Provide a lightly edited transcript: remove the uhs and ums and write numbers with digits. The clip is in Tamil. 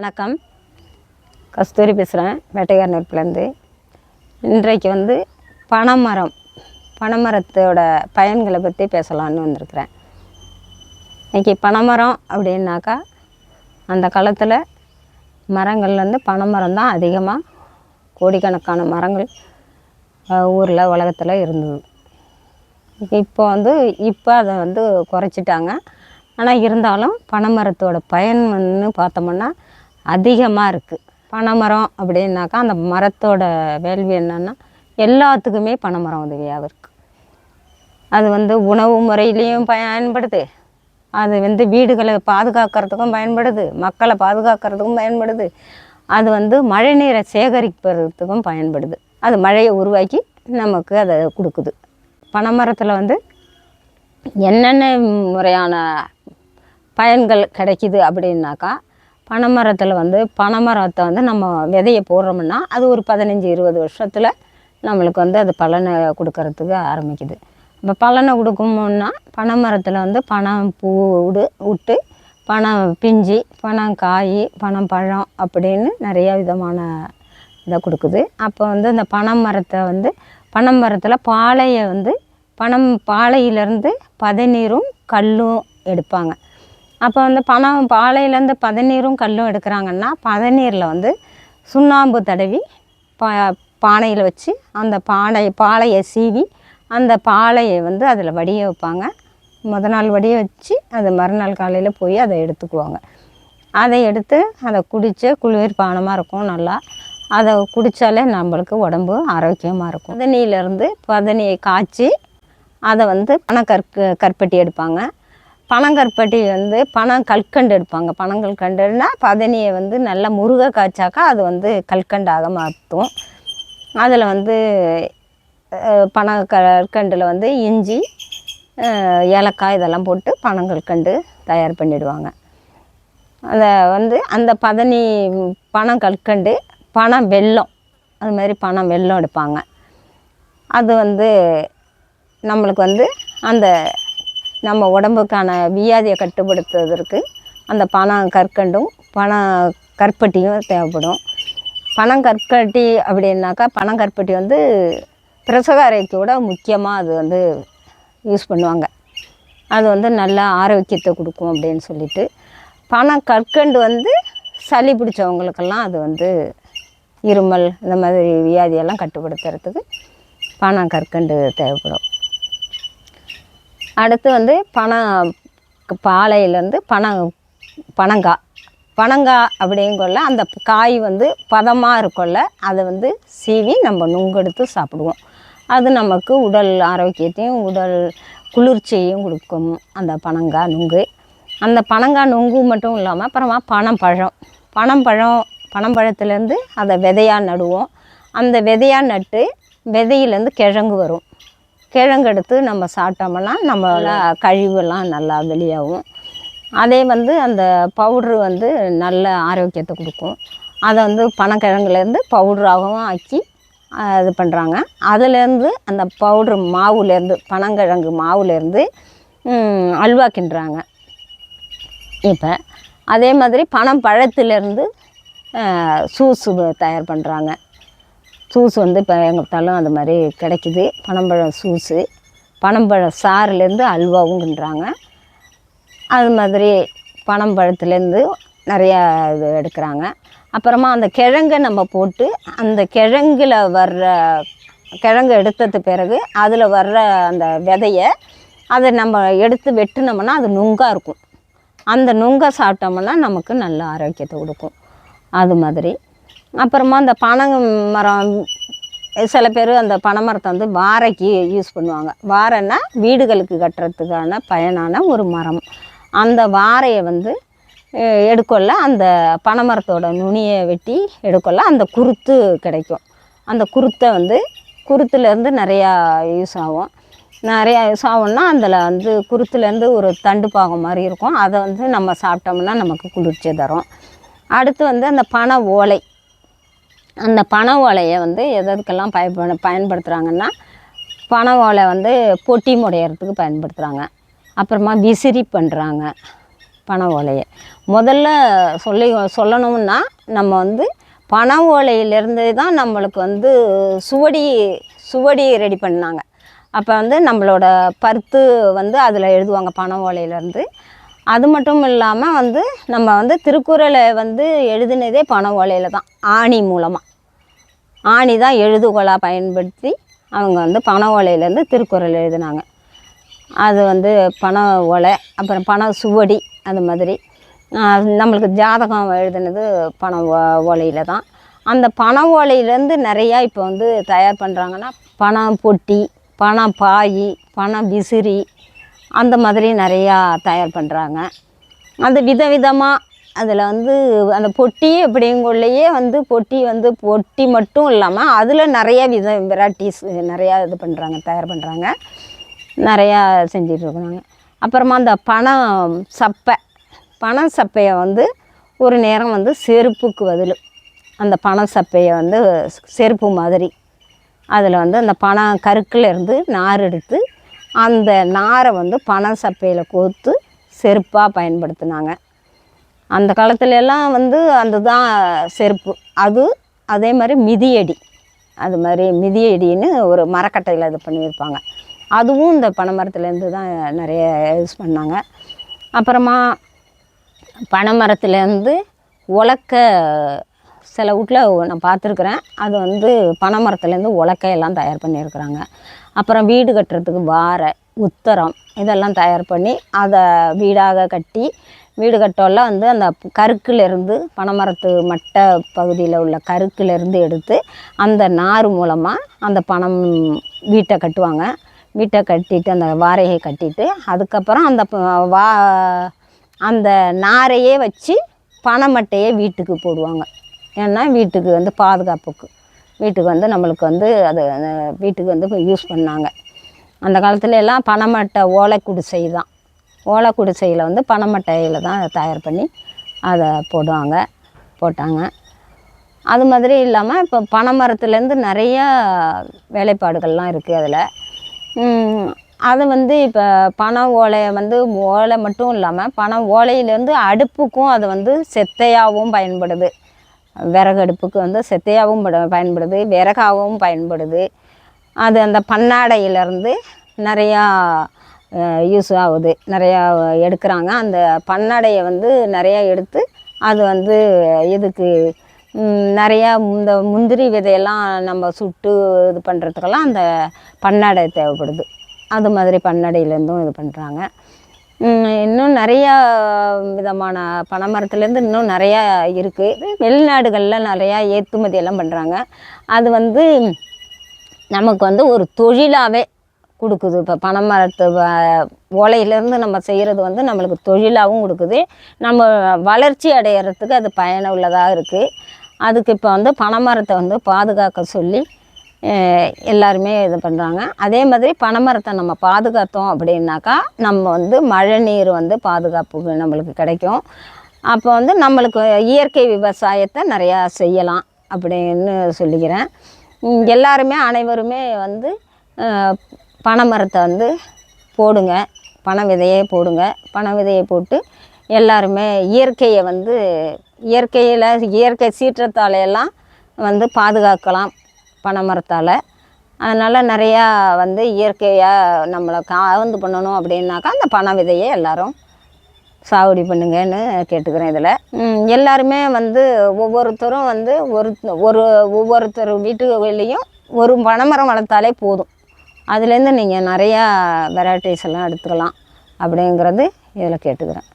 வணக்கம். கஸ்தூரி பேசுகிறேன், வேட்டைக்காரனூர்லேருந்து. இன்றைக்கு வந்து பனைமரத்தோட பயன்களை பற்றி பேசலான்னு வந்திருக்கிறேன். இன்றைக்கி பனைமரம் அப்படின்னாக்கா, அந்த காலத்தில் மரங்கள்லேருந்து பனைமரம் தான் அதிகமாக கோடிக்கணக்கான மரங்கள் ஊரில் உலகத்தில் இருந்தது. இப்போ அதை வந்து குறைச்சிட்டாங்க. ஆனால் இருந்தாலும் பனைமரத்தோட பயன்னு பார்த்தோம்னா அதிகமாக இருக்குது. பனைமரம் அப்படின்னாக்கா அந்த மரத்தோட வேள்வி என்னென்னா எல்லாத்துக்குமே பனைமரம் உதவியாக இருக்குது. அது வந்து உணவு முறையிலையும் பயன்படுது, அது வந்து வீடுகளை பாதுகாக்கிறதுக்கும் பயன்படுது, மக்களை பாதுகாக்கிறதுக்கும் பயன்படுது, அது வந்து மழை நீரை சேகரிப்பதுக்கும் பயன்படுது. அது மழையை உருவாக்கி நமக்கு அதை கொடுக்குது. பனைமரத்தில் வந்து என்னென்ன முறையான பயன்கள் கிடைக்கிது அப்படின்னாக்கா, பனைமரத்தில் வந்து பனைமரத்தை வந்து நம்ம விதையை போடுறோம்னா அது ஒரு 15-20 வருஷத்தில் நம்மளுக்கு வந்து அது பலனை கொடுக்கறதுக்கு ஆரம்பிக்குது. இப்போ பலனை கொடுக்கும்னா பனைமரத்தில் வந்து பனம் பூ விட்டு பனம் பிஞ்சு, பனம் காய், பனம் பழம் அப்படின்னு நிறையா விதமான இதை கொடுக்குது. அப்போ வந்து அந்த பனைமரத்தில் பாலையை வந்து பாலையிலேருந்து பதநீரும் கல்லும் எடுப்பாங்க. அப்போ வந்து பாலையிலேருந்து பதநீரும் கல்லும் எடுக்கிறாங்கன்னா, பதநீரில் வந்து சுண்ணாம்பு தடவி பானையில் வச்சு அந்த பாலையை சீவி அந்த பாலையை வந்து அதில் வடிய வைப்பாங்க. நாள் வடிய வச்சு அது மறுநாள் காலையில் போய் அதை எடுத்துக்குவாங்க. அதை எடுத்து அதை குளிர்பானமாக இருக்கும். நல்லா அதை குடித்தாலே நம்மளுக்கு உடம்பு ஆரோக்கியமாக இருக்கும். பதனியை காய்ச்சி அதை வந்து கற்பட்டி எடுப்பாங்க. பனங்கற்பட்டி வந்து கல்கண்டு எடுப்பாங்க. பனங்கல்கண்டுன்னா பதனியை வந்து நல்லா முருகை காய்ச்சாக்கா அது வந்து கல்கண்டாக மாற்றும். அதில் வந்து பனங்கற்கண்டில் வந்து இஞ்சி, ஏலக்காய் இதெல்லாம் போட்டு பனங்கல்கண்டு தயார் பண்ணிடுவாங்க. அதை வந்து அந்த பனங்கற்கண்டு வெல்லம், அது மாதிரி வெல்லம் எடுப்பாங்க. அது வந்து நம்மளுக்கு வந்து அந்த நம்ம உடம்புக்கான வியாதியை கட்டுப்படுத்துவதற்கு அந்த பனங்கற்கண்டும் கற்பட்டியும் தேவைப்படும். பனங்கற்பட்டி அப்படின்னாக்கா, பனங்கற்பட்டி வந்து பிரசவ அறைக்கு கூட முக்கியமாக அது வந்து யூஸ் பண்ணுவாங்க. அது வந்து நல்ல ஆரோக்கியத்தை கொடுக்கும் அப்படின்னு சொல்லிட்டு. பனங்கற்கண்டு வந்து சளி பிடிச்சவங்களுக்கெல்லாம் அது வந்து இருமல் இந்த மாதிரி வியாதியெல்லாம் கட்டுப்படுத்துறதுக்கு பனங்கற்கண்டு தேவைப்படும். அடுத்து வந்து பாலையிலேருந்து பனங்காய் அப்படிங்கொள்ள அந்த காய் வந்து பதமாக இருக்கொள்ள அதை வந்து சீவி நம்ம நுங்கெடுத்து சாப்பிடுவோம். அது நமக்கு உடல் ஆரோக்கியத்தையும் உடல் குளிர்ச்சியையும் கொடுக்கும். அந்த பனங்காய் நுங்கு, அந்த பனங்காய் நுங்கு மட்டும் இல்லாமல் அப்புறமா பனம்பழத்துலேருந்து அதை விதையாக நடுவோம். அந்த விதையாக நட்டு விதையிலேருந்து கிழங்கு வரும். கிழங்கெடுத்து நம்ம சாப்பிட்டோம்னா நம்மளோட கழிவெல்லாம் நல்லா வெளியாகும். அதே வந்து அந்த பவுட்ரு வந்து நல்ல ஆரோக்கியத்தை கொடுக்கும். அதை வந்து பனங்கிழங்குலேருந்து பவுட்ராகவும் ஆக்கி இது பண்ணுறாங்க. அதுலேருந்து அந்த பவுட்ரு மாவுலேருந்து பனங்கிழங்கு மாவுலேருந்து அல்வா கிண்டுறாங்க. இப்போ அதே மாதிரி பனம்பழத்துலேருந்து ஜூஸு தயார் பண்ணுறாங்க. ஜூஸ் வந்து இப்போ எங்கிட்டாலும் அது மாதிரி கிடைக்கிது. பனம்பழம் ஜூஸு, பனம்பழ சாறுலேருந்து அல்வாவும் கிண்டுறாங்க. அது மாதிரி பனம்பழத்துலேருந்து நிறையா இது எடுக்கிறாங்க. அப்புறமா அந்த கிழங்கை நம்ம போட்டு அந்த கிழங்கு எடுத்தது பிறகு அதில் வர்ற அந்த விதையை அதை நம்ம எடுத்து வெட்டினோம்னா அது நுங்காக இருக்கும். அந்த நுங்கை சாப்பிட்டோம்னா நமக்கு நல்ல ஆரோக்கியத்தை கொடுக்கும். அது மாதிரி அப்புறமா அந்த பனைமரம் சில பேர் அந்த பனைமரத்தை வந்து வாரைக்கு யூஸ் பண்ணுவாங்க. வாரைன்னா வீடுகளுக்கு கட்டுறதுக்கான பயனான ஒரு மரம். அந்த வாரையை வந்து எடுக்கொள்ள அந்த பனைமரத்தோட நுனியை வெட்டி எடுக்கொள்ள அந்த குருத்து கிடைக்கும். அந்த குருத்துலேருந்து நிறையா யூஸ் ஆகும்னா அதில் வந்து குருத்துலேருந்து ஒரு தண்டு பாகம் மாதிரி இருக்கும். அதை வந்து நம்ம சாப்பிட்டோம்னா நமக்கு குளிர்ச்சியை தரும். அடுத்து வந்து அந்த பனை ஓலையை வந்து எதுக்கெல்லாம் பயன்படுத்துகிறாங்கன்னா, பனை ஓலை வந்து பொட்டி முடையிறதுக்கு பயன்படுத்துகிறாங்க. அப்புறமா விசிறி பண்ணுறாங்க. பனை ஓலையை முதல்ல சொல்லணும்னா நம்ம வந்து பனை ஓலையிலேருந்து தான் நம்மளுக்கு வந்து சுவடி ரெடி பண்ணாங்க. அப்போ வந்து நம்மளோட பருத்து வந்து அதில் எழுதுவாங்க பனை ஓலையிலேருந்து. அது மட்டும் இல்லாமல் வந்து நம்ம வந்து திருக்குறளை வந்து எழுதினதே பனை ஓலையில் தான், ஆணி மூலமாக. ஆணி தான் எழுதுகோலாக பயன்படுத்தி அவங்க வந்து பனை ஓலையிலேருந்து திருக்குறள் எழுதினாங்க. அது வந்து பனை ஓலை, அப்புறம் பனை சுவடி, அது மாதிரி நம்மளுக்கு ஜாதகம் எழுதுனது பனை ஓலையில் தான். அந்த பனை ஓலையிலேருந்து நிறையா இப்போ வந்து தயார் பண்ணுறாங்கன்னா பனை பொட்டி, பனை பாய், பனை விசிறி, அந்த மாதிரி நிறையா தயார் பண்ணுறாங்க. அது விதவிதமாக அதில் வந்து அந்த பொட்டி அப்படிங்குள்ளேயே வந்து பொட்டி மட்டும் இல்லாமல் அதில் நிறையா வெரைட்டிஸ் நிறையா இது பண்ணுறாங்க, தயார் பண்ணுறாங்க, நிறையா செஞ்சிட்ருக்குறாங்க. அப்புறமா அந்த பனை சப்பையை வந்து ஒரு நேரம் வந்து செருப்புக்கு பதில் அந்த பனை சப்பையை வந்து செருப்பு மாதிரி அதில் வந்து அந்த பனை கருக்கிலேருந்து நார் எடுத்து அந்த நாரை வந்து பனை சப்பையில் கோர்த்து செருப்பாக பயன்படுத்தினாங்க. அந்த காலத்துலலாம் வந்து அந்த தான் செருப்பு. அதே மாதிரி மிதியடி, அது மாதிரி மிதியடின்னு ஒரு மரக்கட்டையில் இது பண்ணியிருப்பாங்க. அதுவும் இந்த பனை மரத்துலேருந்து தான் நிறைய யூஸ் பண்ணாங்க. அப்புறமா பனை மரத்துலேருந்து உலக்க சில வீட்டில் நான் பார்த்துருக்குறேன். அது வந்து பனை மரத்துலேருந்து உலக்கையெல்லாம் தயார் பண்ணியிருக்கிறாங்க. அப்புறம் வீடு கட்டுறதுக்கு வாரை, உத்தரம் இதெல்லாம் தயார் பண்ணி அதை வீடாக கட்டி வீடு கட்டோல்லாம் வந்து அந்த கருக்கிலேருந்து பனை மரத்து மட்டை பகுதியில் உள்ள கருக்கிலேருந்து எடுத்து அந்த நார் மூலமாக அந்த வீட்டை கட்டுவாங்க. வீட்டை கட்டிட்டு அந்த வாரையை கட்டிட்டு அதுக்கப்புறம் அந்த நாரையே வச்சு பனை மட்டையை வீட்டுக்கு போடுவாங்க. ஏன்னா வீட்டுக்கு வந்து பாதுகாப்புக்கு, வீட்டுக்கு வந்து நம்மளுக்கு வந்து அது வீட்டுக்கு வந்து யூஸ் பண்ணாங்க. அந்த காலத்துல எல்லாம் பனை மட்டை ஓலை குடிசையில் வந்து பனை மட்டையில் தான் தயார் பண்ணி அதை போட்டாங்க. அது மாதிரி இல்லாமல் இப்போ பனை மரத்துலேருந்து நிறையா வேலைப்பாடுகள்லாம் இருக்குது அதில். அது வந்து இப்போ பனை ஓலையை வந்து ஓலை மட்டும் இல்லாமல் பனை ஓலையிலேருந்து அடுப்புக்கும் அது வந்து செத்தையாகவும் பயன்படுது. விறகு அடுப்புக்கு வந்து செத்தையாகவும் பயன்படுது, விறகாகவும் பயன்படுது. அது அந்த பன்னாடையிலேருந்து நிறையா யூஸ் ஆகுது, நிறையா எடுக்கிறாங்க. அந்த பன்னாடையை வந்து நிறையா எடுத்து அது வந்து இதுக்கு நிறையா இந்த முந்திரி விதையெல்லாம் நம்ம சுட்டு இது பண்ணுறதுக்கெல்லாம் அந்த பன்னாடை தேவைப்படுது. அது மாதிரி பன்னாடையிலேருந்தும் இது பண்ணுறாங்க. இன்னும் நிறையா விதமான பனை மரத்துலேருந்து இன்னும் நிறையா இருக்குது. வெளிநாடுகளில் நிறையா ஏற்றுமதியெல்லாம் பண்ணுறாங்க. அது வந்து நமக்கு வந்து ஒரு தொழிலாகவே கொடுக்குது. இப்போ பனை மரத்து ஓலையிலேருந்து நம்ம செய்கிறது வந்து நம்மளுக்கு தொழிலாகவும் கொடுக்குது. நம்ம வளர்ச்சி அடையிறதுக்கு அது பயனுள்ளதாக இருக்குது. அதுக்கு இப்போ வந்து பனை மரத்தை வந்து பாதுகாக்க சொல்லி எல்லாருமே இது பண்ணுறாங்க. அதே மாதிரி பனை மரத்தை நம்ம பாதுகாத்தோம் அப்படின்னாக்கா நம்ம வந்து மழை நீர் வந்து பாதுகாப்புக்கு நம்மளுக்கு கிடைக்கும். அப்போ வந்து நம்மளுக்கு இயற்கை விவசாயத்தை நிறையா செய்யலாம் அப்படின்னு சொல்லிக்கிறேன். எல்லாருமே அனைவருமே வந்து பனை மரத்தை வந்து போடுங்க, பனை விதையே போடுங்க. பனை விதையை போட்டு எல்லாருமே இயற்கையை வந்து இயற்கை சீற்றத்தாலையெல்லாம் வந்து பாதுகாக்கலாம் பனை மரத்தால். அதனால் நிறையா வந்து இயற்கையாக நம்மளை காவந்து பண்ணணும் அப்படின்னாக்கா அந்த பனை விதையை எல்லோரும் சாகுபடி பண்ணுங்கன்னு கேட்டுக்கிறேன். இதில் எல்லாருமே வந்து ஒவ்வொருத்தரும் வந்து ஒவ்வொருத்தர் வீட்டுகளிலையும் ஒரு பனைமரம் வளர்த்தாலே போதும். அதுலேருந்து நீங்கள் நிறையா வெரைட்டிஸ் எல்லாம் எடுத்துக்கலாம் அப்படிங்கிறது இதில் கேட்டுக்கிறேன்.